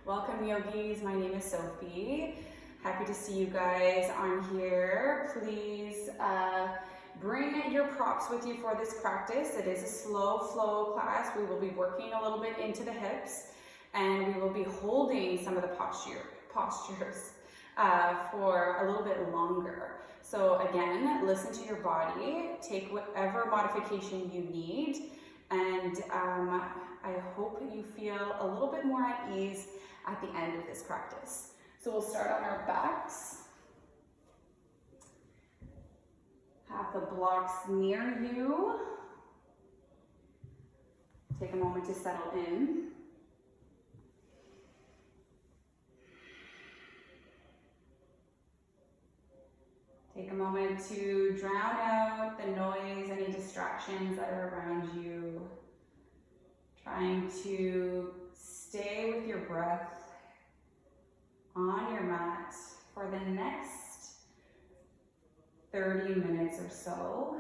Welcome yogis, my name is Sophie. Happy to see you guys on here. Please bring your props with you for this practice. It is a slow flow class. We will be working a little bit into the hips and we will be holding some of the postures for a little bit longer. So again, listen to your body, take whatever modification you need, and I hope you feel a little bit more at ease at the end of this practice. So we'll start on our backs. Have the blocks near you. Take a moment to settle in. Take a moment to drown out the noise, any distractions that are around you. Trying to stay with your breath on your mat for the next 30 minutes or so.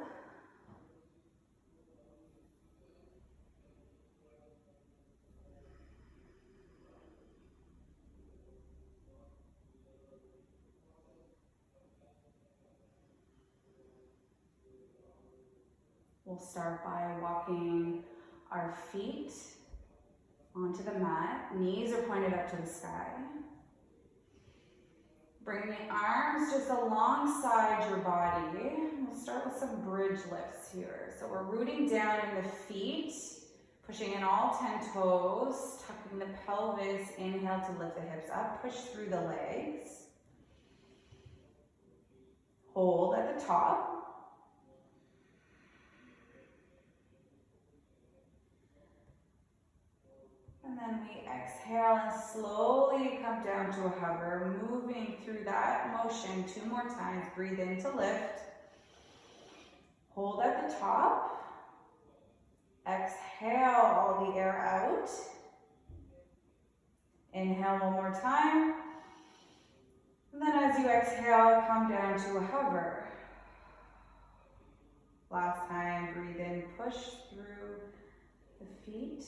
We'll start by walking our feet onto the mat. Knees are pointed up to the sky. Bring the arms just alongside your body. We'll start with some bridge lifts here. So we're rooting down in the feet, pushing in all 10 toes, tucking the pelvis. Inhale to lift the hips up, push through the legs. Hold at the top. And then we exhale and slowly come down to a hover, moving through that motion 2 more times. Breathe in to lift. Hold at the top. Exhale all the air out. Inhale 1 more time. And then as you exhale, come down to a hover. Last time, breathe in, push through the feet.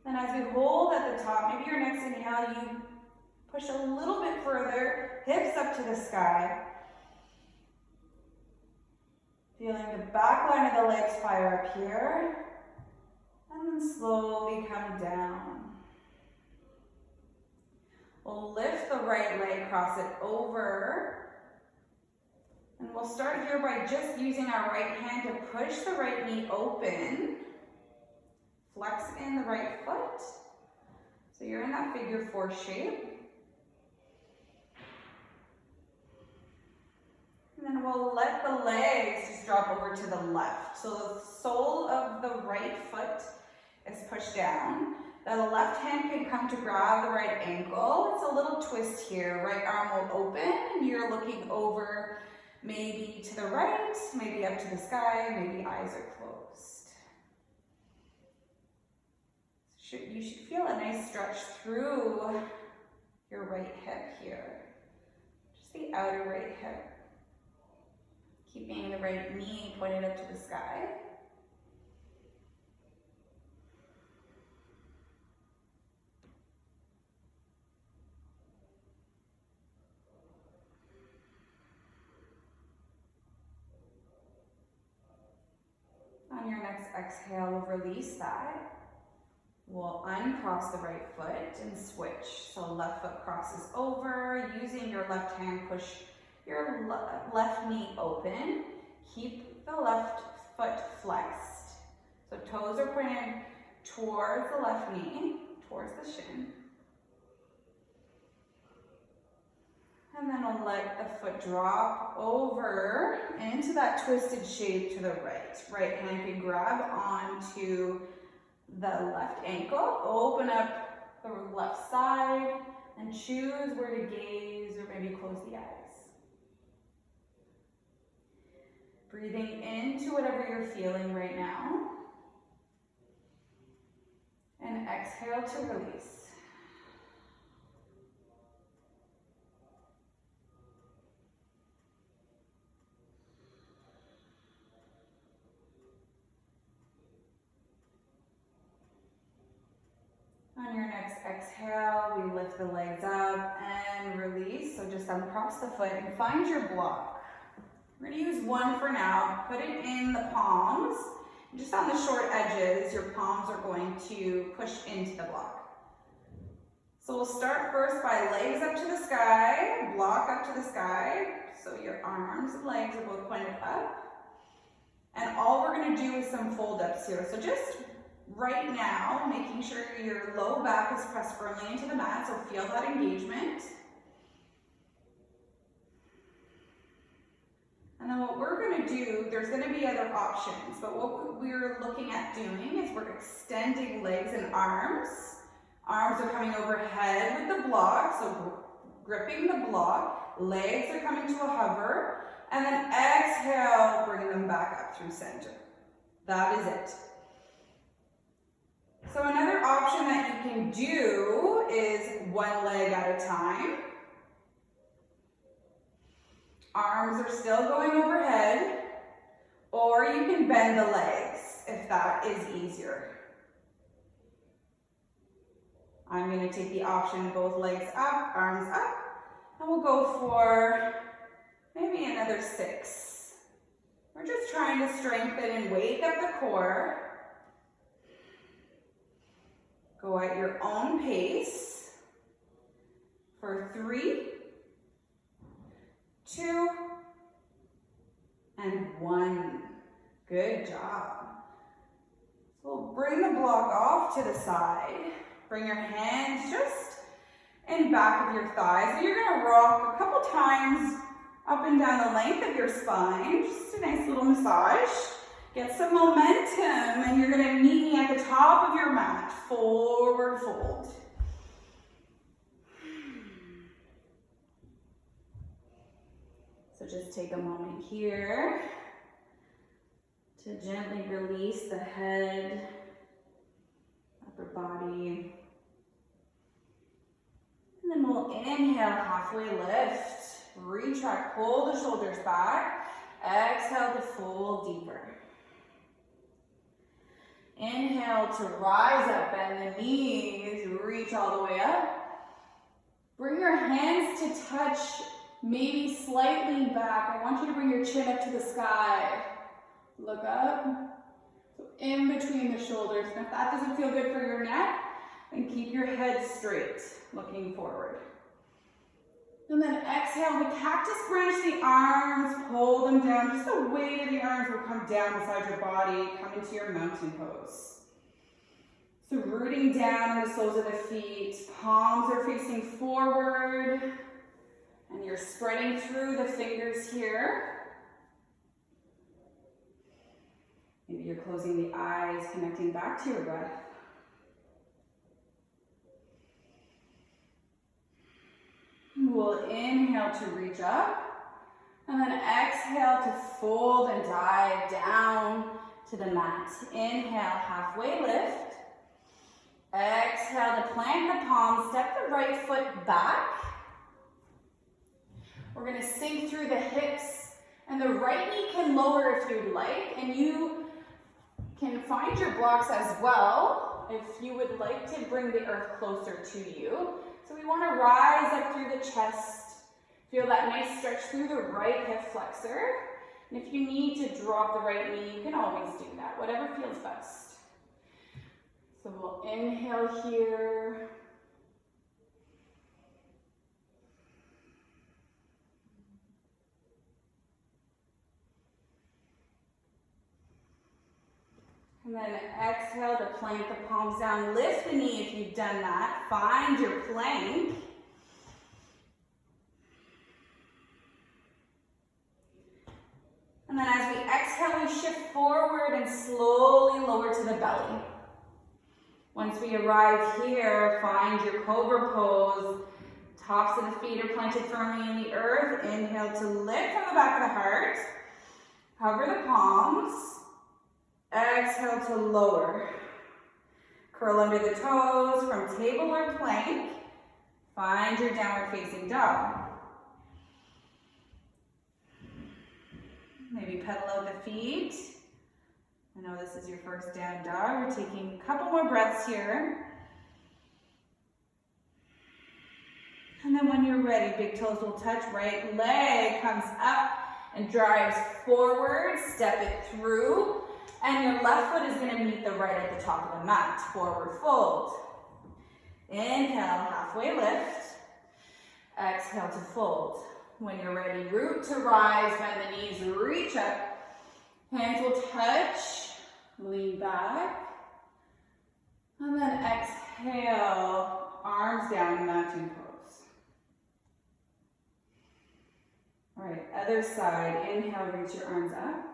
And as we hold at the top, maybe your next inhale, you push a little bit further, hips up to the sky. Feeling the back line of the legs fire up here. And then slowly come down. We'll lift the right leg, cross it over. And we'll start here by just using our right hand to push the right knee open. Flex in the right foot. So you're in that figure 4 shape. And then we'll let the legs just drop over to the left. So the sole of the right foot is pushed down. Then the left hand can come to grab the right ankle. It's a little twist here. Right arm will open and you're looking over maybe to the right, maybe up to the sky, maybe eyes are closed. You should feel a nice stretch through your right hip here. Just the outer right hip. Keeping the right knee pointed up to the sky. On your next exhale, we'll release that. We'll uncross the right foot and switch. So left foot crosses over. Using your left hand, push your left knee open. Keep the left foot flexed. So toes are pointed towards the left knee, towards the shin. And then we'll let the foot drop over into that twisted shape to the right. Right hand can grab onto the left ankle, open up the left side, and choose where to gaze or maybe close the eyes. Breathing into whatever you're feeling right now. And exhale to release. exhale, we lift the legs up and release. So just uncross the foot and find your block. We're gonna use one for now. Put it in the palms. Just on the short edges, your palms are going to push into the block. So we'll start first by legs up to the sky, block up to the sky. So your arms and legs are both pointed up. And all we're gonna do is some fold ups here. So just right now, making sure your low back is pressed firmly into the mat, so feel that engagement. And then what we're gonna do, there's gonna be other options, but what we're looking at doing is we're extending legs and arms. Arms are coming overhead with the block, so gripping the block. Legs are coming to a hover, and then exhale, bring them back up through center. That is it. So another option that you can do is one leg at a time. Arms are still going overhead, or you can bend the legs if that is easier. I'm going to take the option both legs up, arms up, and we'll go for maybe another 6. We're just trying to strengthen and wake up the core. Go at your own pace for 3, 2, and 1. Good job. So we'll bring the block off to the side. Bring your hands just in back of your thighs. And you're gonna rock a couple times up and down the length of your spine. Just a nice little massage. Get some momentum, and you're gonna meet me at the top of your mat. Forward fold. So just take a moment here to gently release the head, upper body. And then we'll inhale, halfway lift. Retract, pull the shoulders back. Exhale to fold deeper. Inhale to rise up, bend the knees, reach all the way up. Bring your hands to touch, maybe slightly back. I want you to bring your chin up to the sky. Look up, so in between the shoulders. And if that doesn't feel good for your neck, then keep your head straight, looking forward. And then exhale, the cactus branch the arms, pull them down. Just the weight of the arms will come down beside your body, come into your mountain pose. So rooting down in the soles of the feet, palms are facing forward, and you're spreading through the fingers here. Maybe you're closing the eyes, connecting back to your breath. We'll inhale to reach up, and then exhale to fold and dive down to the mat. Inhale, halfway lift. Exhale to plant the palms, step the right foot back. We're gonna sink through the hips, and the right knee can lower if you'd like, and you can find your blocks as well if you would like to bring the earth closer to you. So we want to rise up through the chest. Feel that nice stretch through the right hip flexor. And if you need to drop the right knee, you can always do that, whatever feels best. So we'll inhale here. And then exhale to plant the palms down. Lift the knee if you've done that. Find your plank. And then as we exhale, we shift forward and slowly lower to the belly. Once we arrive here, find your cobra pose. Tops of the feet are planted firmly in the earth. Inhale to lift from the back of the heart. Hover the palms. Exhale to lower. Curl under the toes from table or plank. Find your downward facing dog. Maybe pedal out the feet. I know this is your first down dog. We're taking a couple more breaths here. And then when you're ready, big toes will touch, right leg comes up and drives forward, step it through, and your left foot is gonna meet the right at the top of the mat, forward fold. Inhale, halfway lift. Exhale to fold. When you're ready, root to rise, bend the knees, reach up. Hands will touch, lean back. And then exhale, arms down, mountain pose. All right, other side. Inhale, reach your arms up.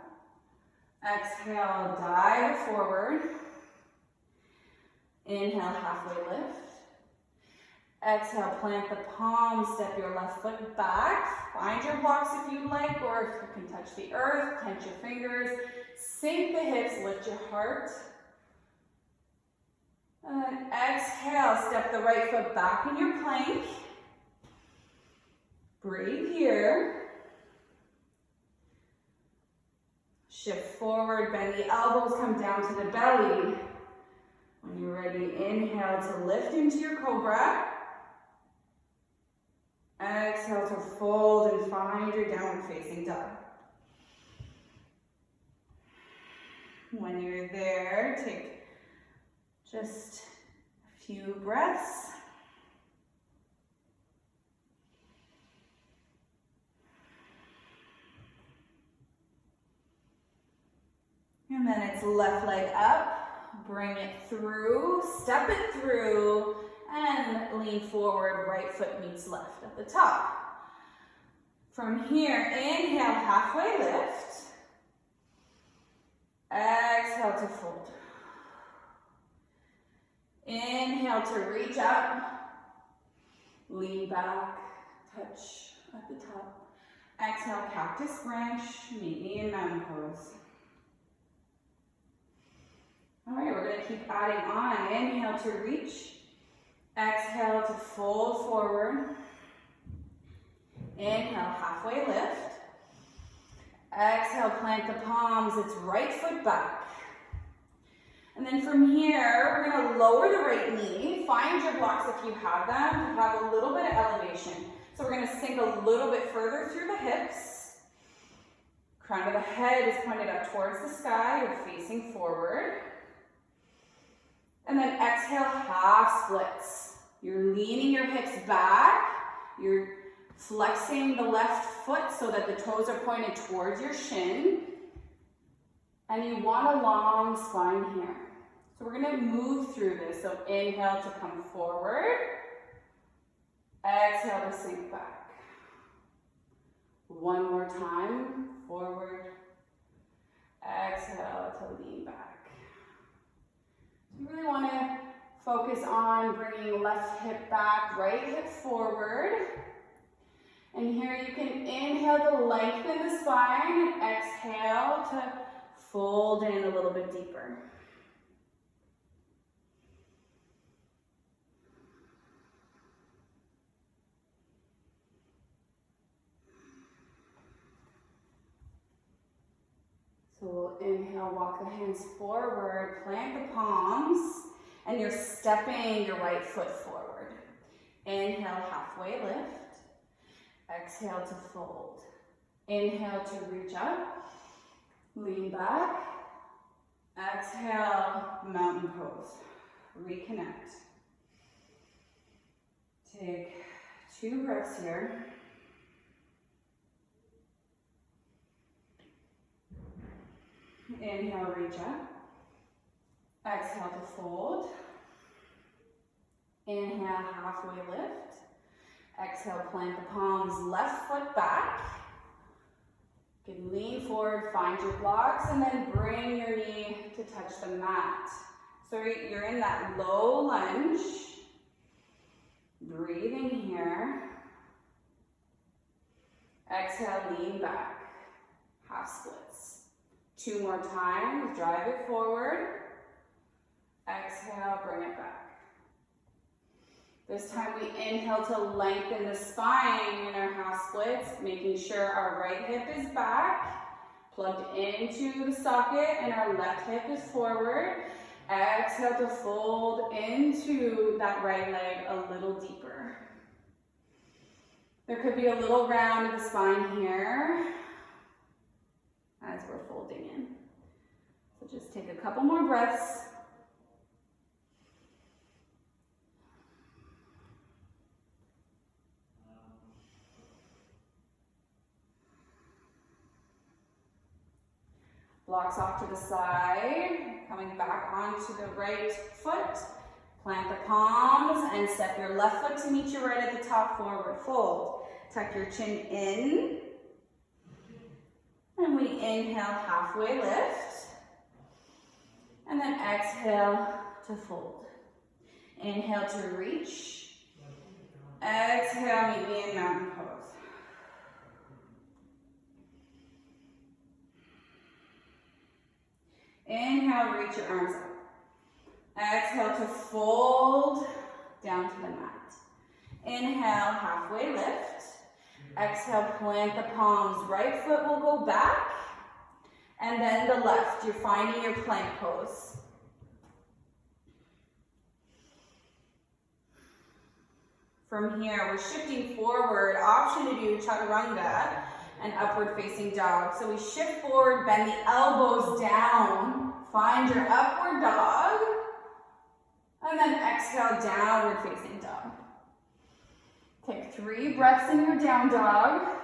Exhale, dive forward. Inhale, halfway lift. Exhale, plant the palms, step your left foot back. Find your blocks if you'd like, or if you can touch the earth, clench your fingers, sink the hips, lift your heart. And then exhale, step the right foot back in your plank. Breathe here. Shift forward, bend the elbows, come down to the belly. When you're ready, inhale to lift into your cobra. Exhale to fold and find your downward facing dog. When you're there, take just a few breaths. And then it's left leg up, bring it through, step it through, and lean forward, right foot meets left at the top. From here, inhale, halfway lift. Exhale to fold. Inhale to reach up, lean back, touch at the top. Exhale, cactus branch, meet me in mountain pose. All right, we're gonna keep adding on. Inhale to reach. Exhale to fold forward. Inhale, halfway lift. Exhale, plant the palms, it's right foot back. And then from here, we're gonna lower the right knee. Find your blocks if you have them, to have a little bit of elevation. So we're gonna sink a little bit further through the hips. Crown of the head is pointed up towards the sky, you're facing forward. And then exhale, half splits. You're leaning your hips back. You're flexing the left foot so that the toes are pointed towards your shin. And you want a long spine here. So we're gonna move through this. So inhale to come forward. Exhale to sink back. One more time, forward. Exhale to lean back. You really want to focus on bringing left hip back, right hip forward. And here you can inhale to lengthen the spine, and exhale to fold in a little bit deeper. So we'll inhale, walk the hands forward, plant the palms, and you're stepping your right foot forward. Inhale, halfway lift. Exhale to fold. Inhale to reach up, lean back. Exhale, mountain pose. Reconnect. Take 2 breaths here. Inhale, reach up. Exhale to fold. Inhale, halfway lift. Exhale, plant the palms, left foot back. You can lean forward, find your blocks, and then bring your knee to touch the mat. So you're in that low lunge. Breathing here. Exhale, lean back. Half splits. 2 more times, drive it forward. Exhale, bring it back. This time we inhale to lengthen the spine in our half splits, making sure our right hip is back, plugged into the socket, and our left hip is forward. Exhale to fold into that right leg a little deeper. There could be a little round of the spine here as we're folding in. So just take a couple more breaths. Blocks off to the side, coming back onto the right foot. Plant the palms and step your left foot to meet you right at the top, forward fold. Tuck your chin in. And we inhale, halfway lift. And then exhale to fold. Inhale to reach. Exhale, meet me in mountain pose. Inhale, reach your arms up. Exhale to fold down to the mat. Inhale, halfway lift. Exhale, plant the palms. Right foot will go back. And then the left. You're finding your plank pose. From here, we're shifting forward. Option to do chaturanga and upward facing dog. So we shift forward, bend the elbows down. Find your upward dog. And then exhale, downward facing dog. Take 3 breaths in your down dog.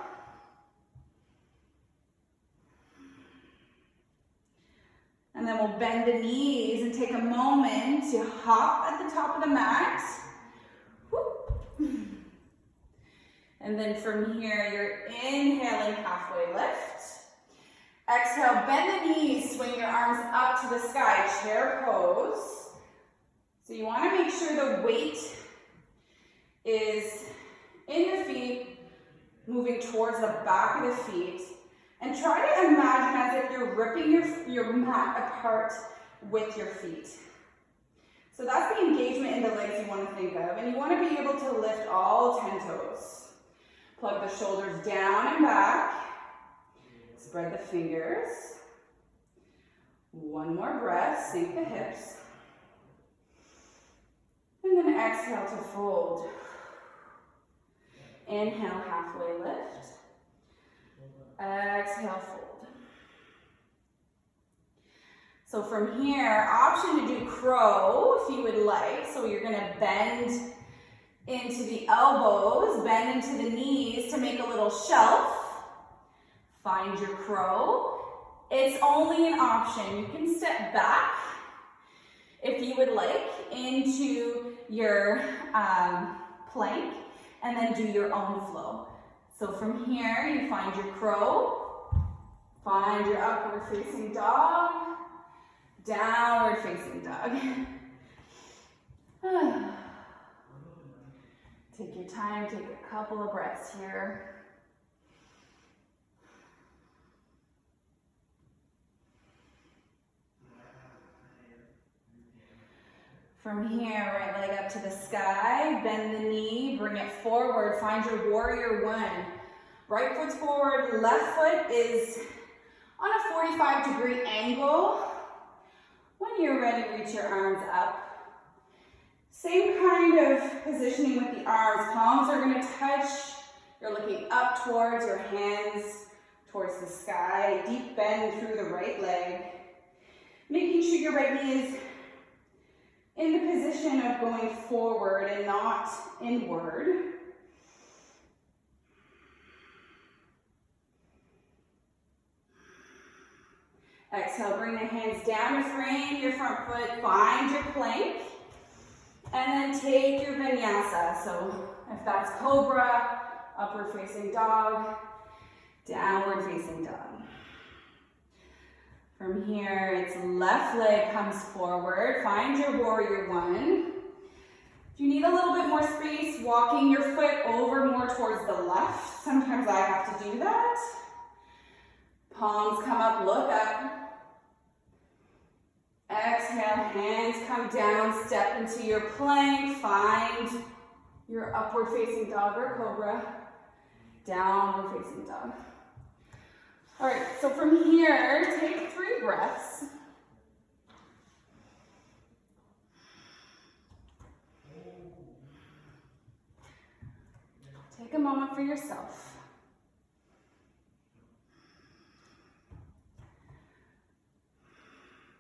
And then we'll bend the knees and take a moment to hop at the top of the mat. And then from here, you're inhaling, halfway lift. Exhale, bend the knees, swing your arms up to the sky, chair pose. So you want to make sure the weight is in your feet, moving towards the back of the feet. And try to imagine as if you're ripping your mat apart with your feet. So that's the engagement in the legs you want to think of. And you want to be able to lift all 10 toes. Plug the shoulders down and back. Spread the fingers. One more breath, sink the hips. And then exhale to fold. Inhale, halfway lift. Exhale, fold. So from here, option to do crow if you would like. So you're gonna bend into the elbows, bend into the knees to make a little shelf. Find your crow. It's only an option. You can step back if you would like into your plank and then do your own flow. So from here, you find your crow, find your upward facing dog, downward facing dog. Take your time, take a couple of breaths here. From here, right leg up to the sky, bend the knee, bring it forward, find your warrior 1. Right foot's forward, left foot is on a 45-degree angle. When you're ready, reach your arms up. Same kind of positioning with the arms. Palms are gonna touch. You're looking up towards your hands, towards the sky. Deep bend through the right leg. Making sure your right knee is in the position of going forward and not inward. Exhale, bring the hands down to frame your front foot, find your plank, and then take your vinyasa. So if that's cobra, upward facing dog, downward facing dog. From here, it's left leg comes forward. Find your warrior 1. If you need a little bit more space, walking your foot over more towards the left. Sometimes I have to do that. Palms come up, look up. Exhale, hands come down, step into your plank. Find your upward facing dog or cobra. Downward facing dog. All right, so from here, take 3 breaths. Take a moment for yourself.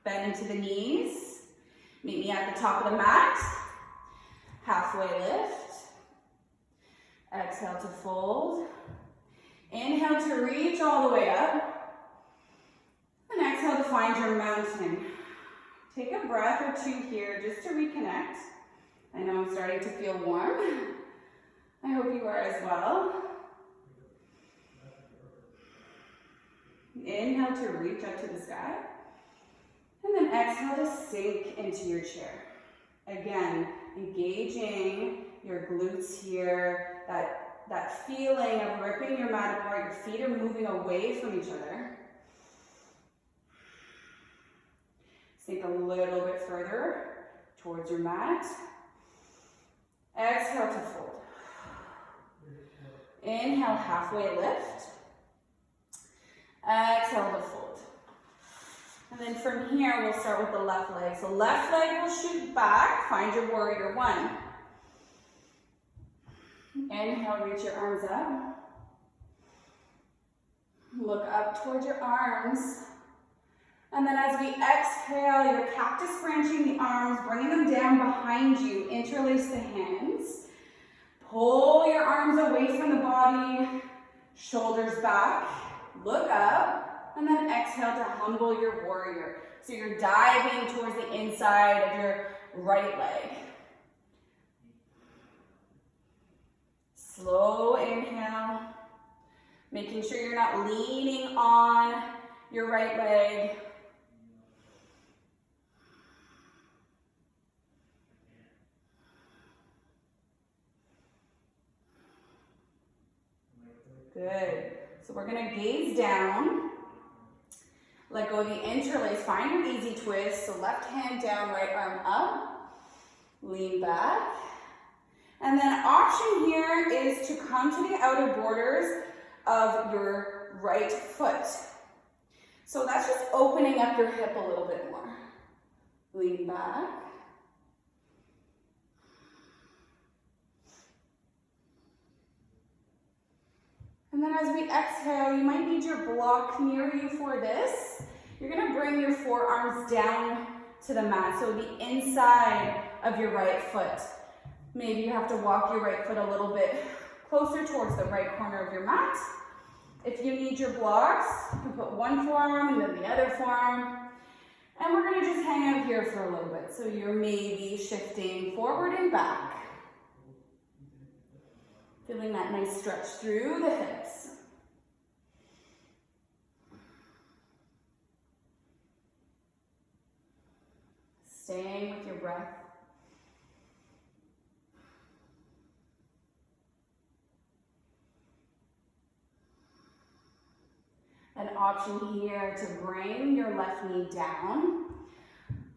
Bend into the knees. Meet me at the top of the mat. Halfway lift. Exhale to fold. Inhale to reach all the way up. And exhale to find your mountain. Take a breath or two here just to reconnect. I know I'm starting to feel warm. I hope you are as well. Inhale to reach up to the sky. And then exhale to sink into your chair. Again, engaging your glutes here, that feeling of ripping your mat apart. Your feet are moving away from each other. Sink a little bit further towards your mat. Exhale to fold. Inhale, halfway lift. Exhale to fold. And then from here, we'll start with the left leg. So left leg will shoot back. Find your warrior one. Inhale, reach your arms up. Look up towards your arms. And then as we exhale, you're cactus branching the arms, bringing them down behind you. Interlace the hands. Pull your arms away from the body. Shoulders back. Look up. And then exhale to humble your warrior. So you're diving towards the inside of your right leg. Slow inhale. Making sure you're not leaning on your right leg. Good. So we're going to gaze down. Let go of the interlace. Find your easy twist. So left hand down, right arm up. Lean back. And then option here is to come to the outer borders of your right foot. So that's just opening up your hip a little bit more. Lean back. And then as we exhale, you might need your block near you for this. You're going to bring your forearms down to the mat, so the inside of your right foot. Maybe you have to walk your right foot a little bit closer towards the right corner of your mat. If you need your blocks, you can put one forearm and then the other forearm. And we're going to just hang out here for a little bit. So you're maybe shifting forward and back. Feeling that nice stretch through the hips. Staying with your breath. An option here to bring your left knee down.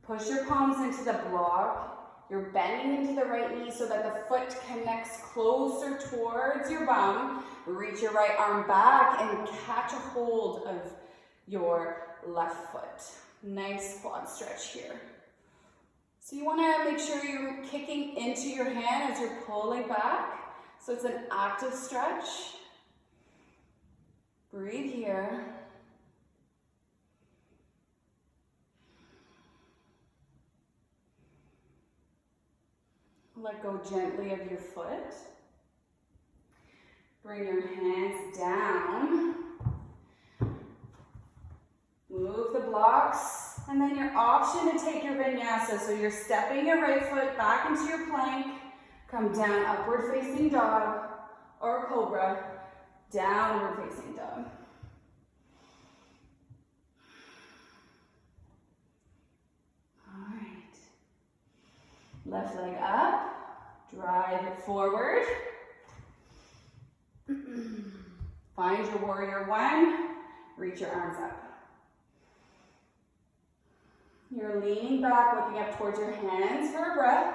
Push your palms into the block. You're bending into the right knee so that the foot connects closer towards your bum. Reach your right arm back and catch a hold of your left foot. Nice quad stretch here. So you want to make sure you're kicking into your hand as you're pulling back. So it's an active stretch. Breathe here. Let go gently of your foot. Bring your hands down. Move the blocks. And then your option to take your vinyasa. So you're stepping your right foot back into your plank. Come down, upward facing dog or cobra. Downward facing dog. All right. Left leg up. Drive it forward. Find your warrior one. Reach your arms up. You're leaning back, looking up towards your hands for a breath.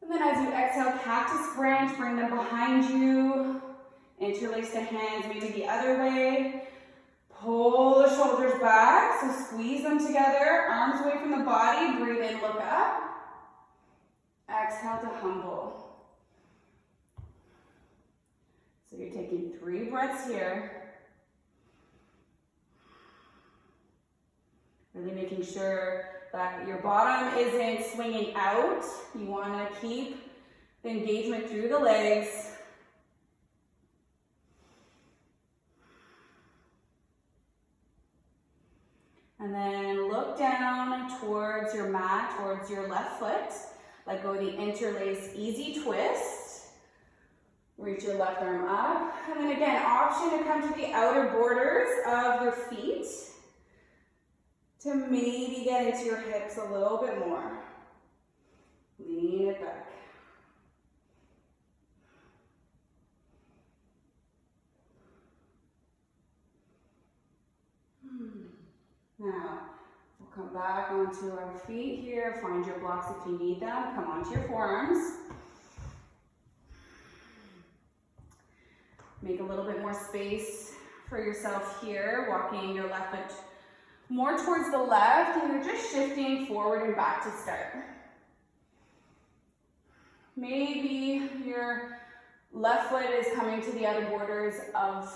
And then as you exhale, cactus branch, bring them behind you. Interlace the hands, maybe the other way. Pull the shoulders back, so squeeze them together. Arms away from the body, breathe in, look up. Exhale to humble. So you're taking 3 breaths here. Really making sure that your bottom isn't swinging out. You want to keep the engagement through the legs. And then look down towards your mat, towards your left foot. Let go of the interlace easy twist. Reach your left arm up. And then again, option to come to the outer borders of your feet to maybe get into your hips a little bit more. Lean it back. Now, we'll come back onto our feet here. Find your blocks if you need them. Come onto your forearms. Make a little bit more space for yourself here. Walking your left foot more towards the left, and you're just shifting forward and back to start. Maybe your left foot is coming to the outer borders of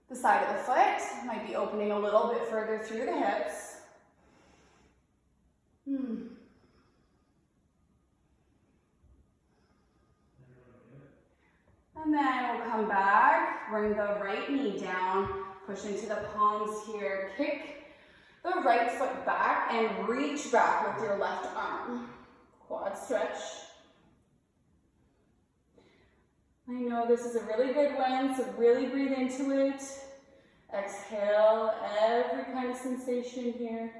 the side of the foot. Might be opening a little bit further through the hips. And then we'll come back, bring the right knee down, push into the palms here, kick the right foot back and reach back with your left arm. Quad stretch. I know this is a really good one, so really breathe into it. Exhale every kind of sensation here.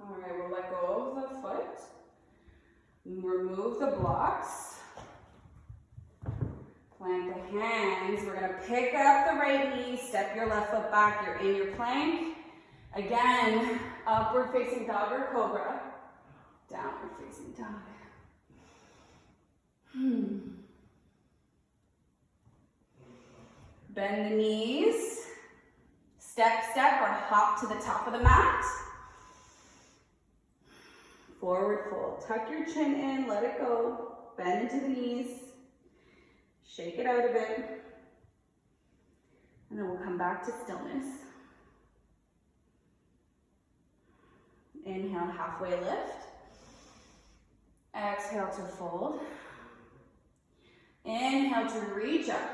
All right, we'll let go of the foot. Remove the blocks. Plant the hands. We're going to pick up the right knee, step your left foot back. You're in your plank. Again, upward facing dog or cobra. Downward facing dog. Bend the knees. Step, step, or hop to the top of the mat. Forward fold. Tuck your chin in, let it go. Bend into the knees. Shake it out a bit. And then we'll come back to stillness. Inhale, halfway lift. Exhale to fold. Inhale to reach up.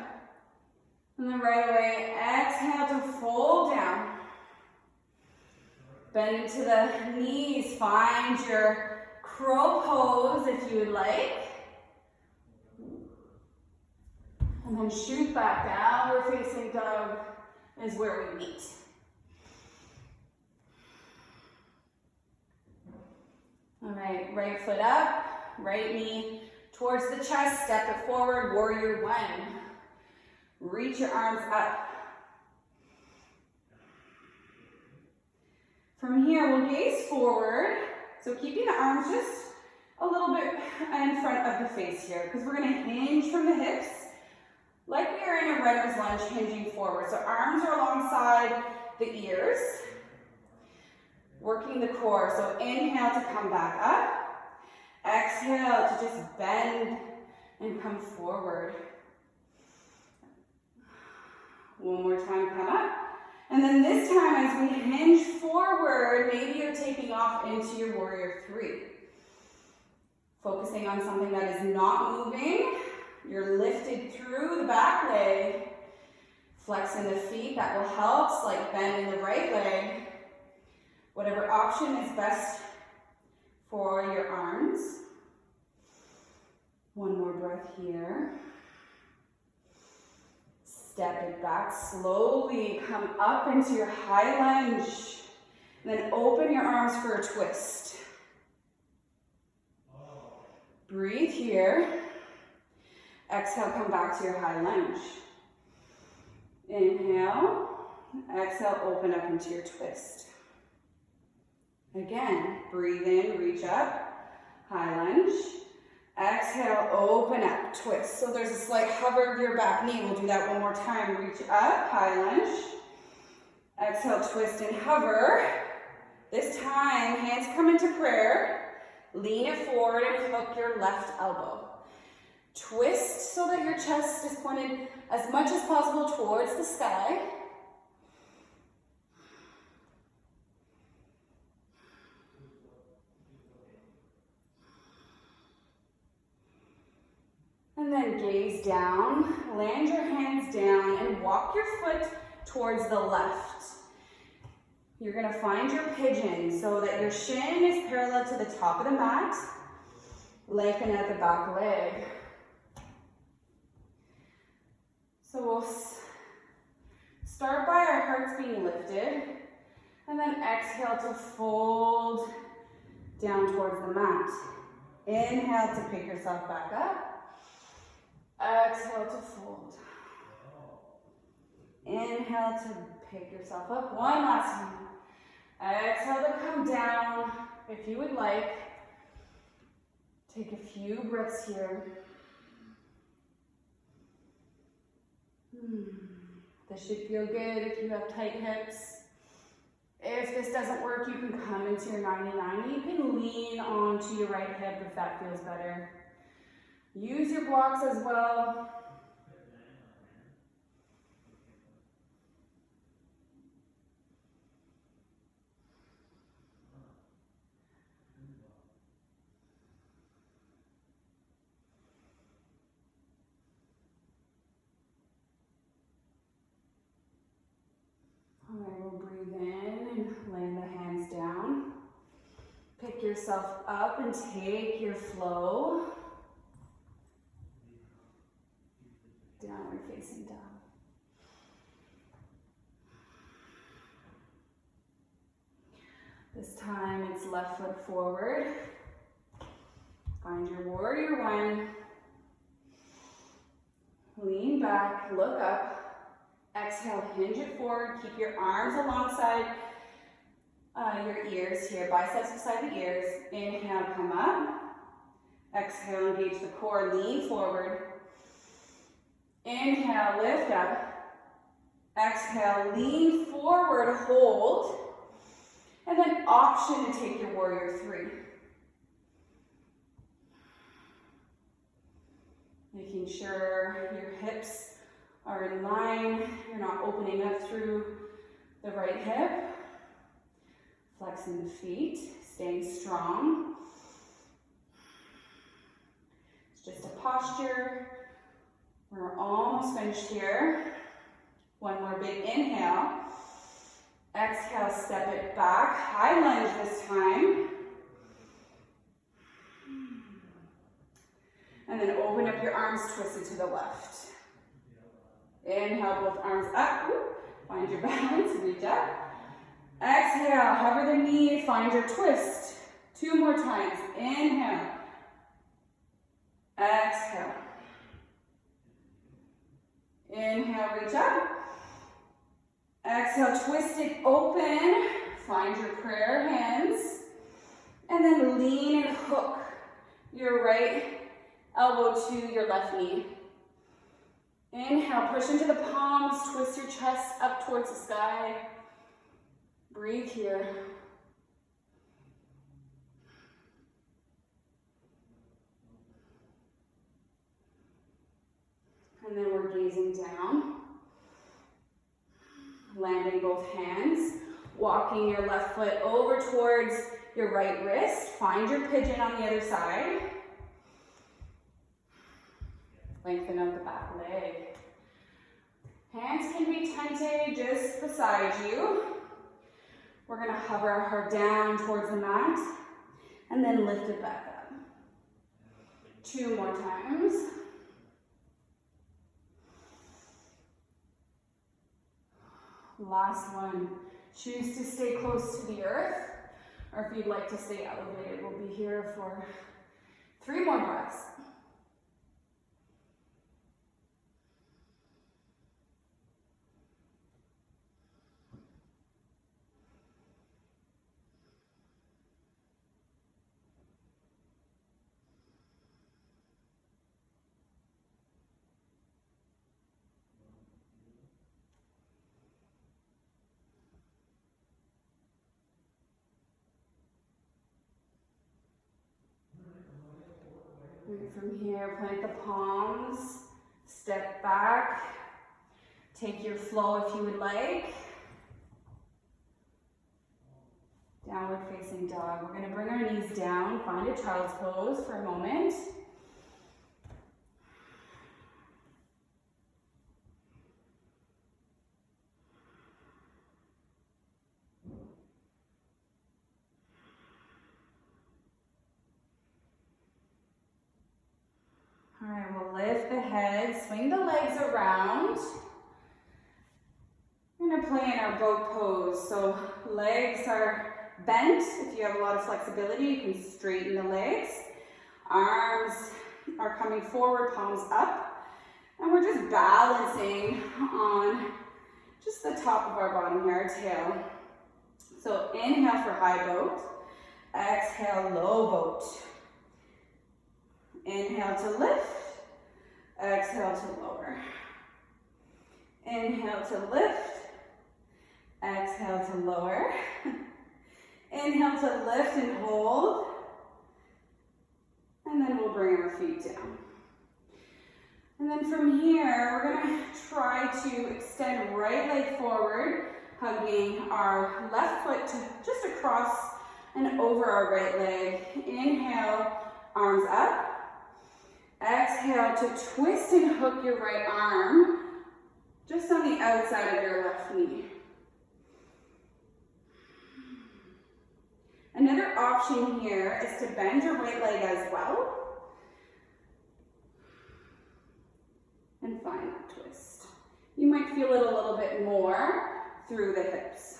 And then right away, exhale to fold down. Bend into the knees. Find your crow pose if you would like. And then shoot back. Downward facing dog is where we meet. All right, right foot up, right knee towards the chest, step it forward, warrior one. Reach your arms up. From here, we'll gaze forward. So keeping the arms just a little bit in front of the face here, because we're gonna hinge from the hips, like we are in a runner's lunge, hinging forward. So arms are alongside the ears, working the core. So inhale to come back up. Exhale to just bend and come forward. One more time, come up. And then this time, as we hinge forward, maybe you're taking off into your warrior three. Focusing on something that is not moving. You're lifted through the back leg. Flexing the feet, that will help. Slight bend in the right leg. Whatever option is best for your arms. One more breath here. Step it back slowly. Come up into your high lunge. And then open your arms for a twist. Breathe here. Exhale, come back to your high lunge. Inhale. Exhale, open up into your twist. Again, breathe in, reach up, high lunge. Exhale, open up, twist. So there's a slight hover of your back knee. We'll do that one more time. Reach up, high lunge. Exhale, twist and hover. This time, hands come into prayer. Lean it forward and hook your left elbow. Twist so that your chest is pointed as much as possible towards the sky. And then gaze down, land your hands down, and walk your foot towards the left. You're gonna find your pigeon so that your shin is parallel to the top of the mat. Lengthen out the back leg. So we'll start by our hearts being lifted, and then exhale to fold down towards the mat. Inhale to pick yourself back up. Exhale to fold. Inhale to pick yourself up. One last time. Exhale to come down. If you would like, take a few breaths here. This should feel good if you have tight hips. If this doesn't work, you can come into your 90-90. You can lean onto your right hip if that feels better. Use your blocks as well. All right, we'll breathe in and lay the hands down. Pick yourself up and take your flow. Downward facing dog. This time it's left foot forward. Find your warrior one. Lean back, look up. Exhale, hinge it forward. Keep your arms alongside your ears here, biceps beside the ears. Inhale, come up. Exhale, engage the core, lean forward. Inhale, lift up. Exhale, lean forward, hold. And then option to take your warrior three. Making sure your hips are in line. You're not opening up through the right hip. Flexing the feet, staying strong. It's just a posture. We're almost finished here. One more big inhale. Exhale, step it back. High lunge this time. And then open up your arms, twisted to the left. Inhale, both arms up. Find your balance, reach up. Exhale, hover the knee, find your twist. Two more times. Inhale. Exhale. Inhale, reach up. Exhale, twist it open. Find your prayer hands. And then lean and hook your right elbow to your left knee. Inhale, push into the palms, twist your chest up towards the sky. Breathe here. And then we're gazing down. Landing both hands. Walking your left foot over towards your right wrist. Find your pigeon on the other side. Lengthen out the back leg. Hands can be tented just beside you. We're gonna hover our heart down towards the mat and then lift it back up. Two more times. Last one. Choose to stay close to the earth, or if you'd like to stay elevated, we'll be here for 3 more breaths. And from here, plant the palms, step back, take your flow if you would like. Downward facing dog. We're going to bring our knees down, find a child's pose for a moment. All right, we'll lift the head, swing the legs around. We're going to play in our boat pose. So legs are bent. If you have a lot of flexibility, you can straighten the legs. Arms are coming forward, palms up. And we're just balancing on just the top of our bottom here, our tail. So inhale for high boat. Exhale, low boat. Inhale to lift. Exhale to lower. Inhale to lift. Exhale to lower. Inhale to lift and hold. And then we'll bring our feet down. And then from here, we're going to try to extend right leg forward, hugging our left foot to just across and over our right leg. Inhale, arms up. Exhale to twist and hook your right arm just on the outside of your left knee. Another option here is to bend your right leg as well and find that twist. You might feel it a little bit more through the hips.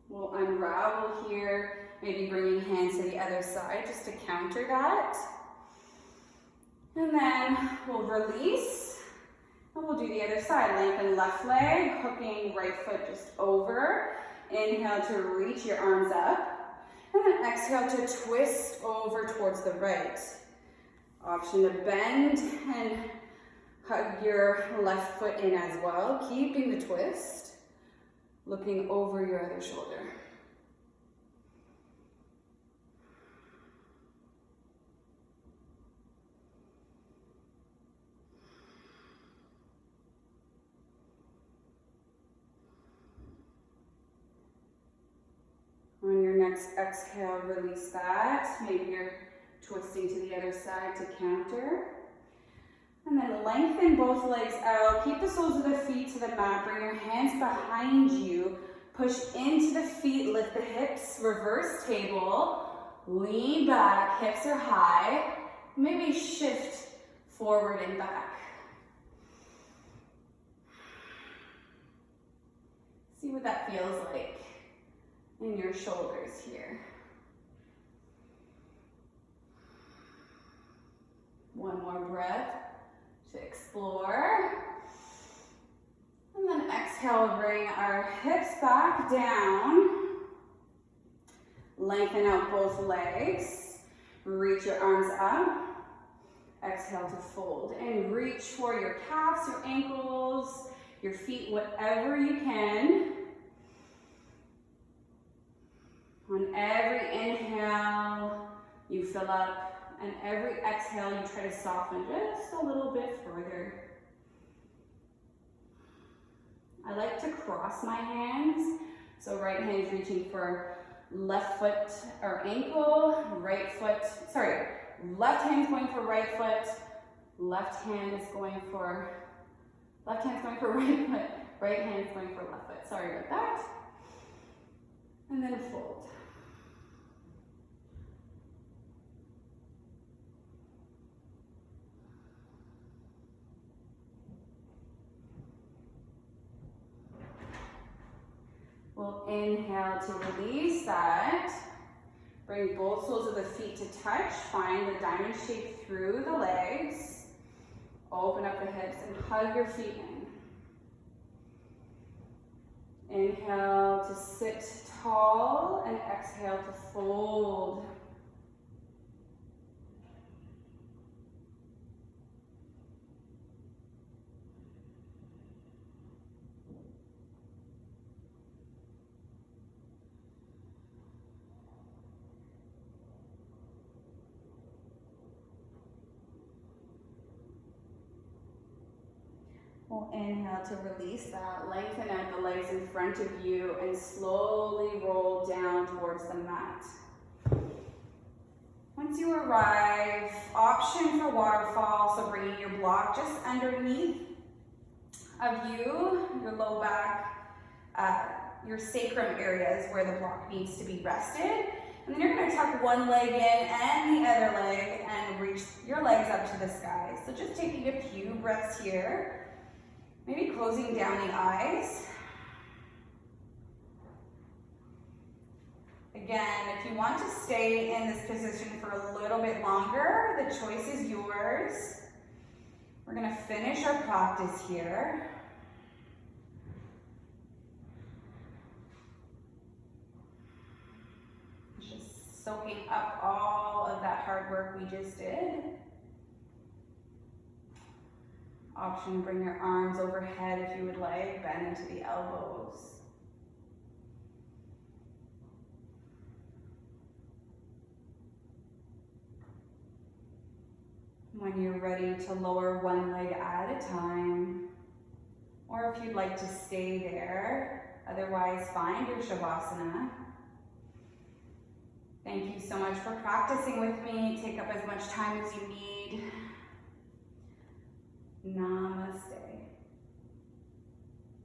We'll unravel here, maybe bringing hands to the other side just to counter that. And then we'll release, and we'll do the other side. Lengthen left leg, hooking right foot just over. Inhale to reach your arms up. And then exhale to twist over towards the right. Option to bend and hug your left foot in as well, keeping the twist, looking over your other shoulder. On your next exhale, release that. Maybe you're twisting to the other side to counter. And then lengthen both legs out. Keep the soles of the feet to the mat. Bring your hands behind you. Push into the feet, lift the hips, reverse table. Lean back, hips are high. Maybe shift forward and back. See what that feels like in your shoulders here. One more breath to explore. And then exhale, bring our hips back down. Lengthen out both legs. Reach your arms up. Exhale to fold and reach for your calves, your ankles, your feet, whatever you can. On every inhale, you fill up, and every exhale, you try to soften just a little bit further. I like to cross my hands, so right hand is reaching for left foot or ankle, left hand's going for right foot, left hand's going for right foot, right hand's going for left foot. Sorry about that. And then fold. We'll inhale to release that. Bring both soles of the feet to touch. Find the diamond shape through the legs. Open up the hips and hug your feet in. Inhale to sit tall and exhale to fold. We'll inhale to release that. Lengthen out the legs in front of you and slowly roll down towards the mat. Once you arrive, option for waterfall, so bringing your block just underneath of you, your low back, your sacrum areas where the block needs to be rested. And then you're going to tuck one leg in and the other leg and reach your legs up to the sky. So just taking a few breaths here, maybe closing down the eyes. Again, if you want to stay in this position for a little bit longer, the choice is yours. We're going to finish our practice here. Just soaking up all of that hard work we just did. Option, bring your arms overhead if you would like, bend into the elbows. When you're ready to lower one leg at a time, or if you'd like to stay there, otherwise find your Shavasana. Thank you so much for practicing with me. Take up as much time as you need. Namaste.